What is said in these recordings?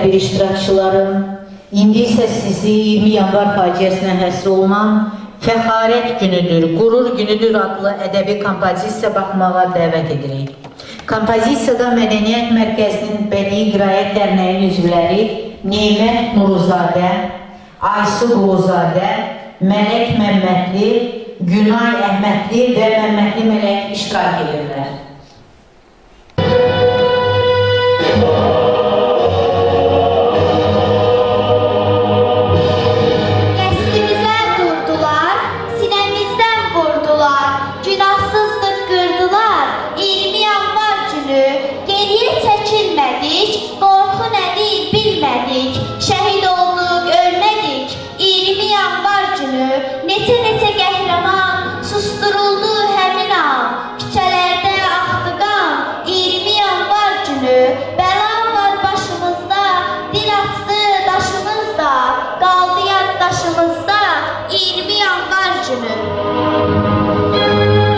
tədbir iştirakçılarım, indi isə sizi 20 yanvar faciəsinə həsr olunan Fəxarət günüdür, qürur günüdür adlı ədəbi kompozisiya baxmağa dəvət edirik. Kompozisiyada Mədəniyyət Mərkəzinin Bədii Qiraət Dərnəyinin üzvləri Neymət Nuruzadə, Aysu Quluzadə, Mələk Məmmədli, Günay Əhmədli və Məmmədli Mələk iştirak edirlər. Şəhid olduq, ölmədik, 20 yanvar günü, neçə qəhrəman, susturuldu həmin an, küçələrdə axdı qan, 20 yanvar günü, bəla var başımızda, dil açdı daşımızda, qaldı yaddaşımızda, 20 yanvar günü.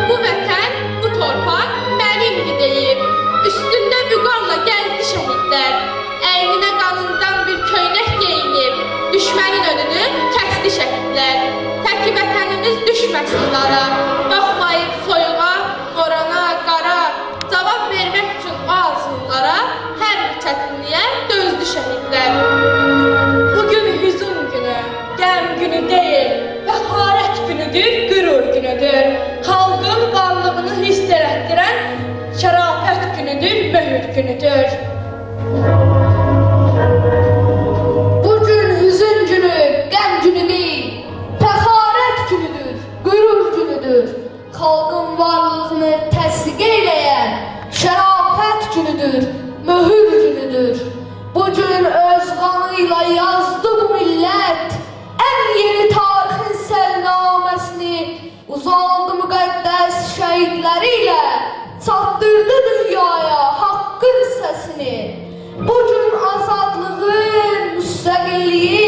Bu vətən, bu torpaq mənimdir deyib, üstündə vüqarla gəzdi şəhidlər, əyninə qanından bir köynək geyinib, düşmənin önünü kəsdi şəhidlər. Təki vətənimiz düşməsin lara, baxmayıb soyuğa, qorana, qara, cavab vermək üçün o azınlara, hər bir çətinliyə dözdü şəhidlər. Bugün hüzün günü, qəm günü deyil, fəxarət günüdür, qürur günüdür. Xalqın varlığını hiss elətdirən şərafət günüdür, möhür günüdür. Xalqın varlığını təsdiq eyləyən şərafət günüdür, möhür günüdür. Bu gün öz qanıyla yazdı bu millət ən yeni tarixin səlnaməsini, uzandı müqəddəs şəhidləri ilə çatdırdı dünyaya haqqın səsini. Bu gün azadlığın, müstəqilliyin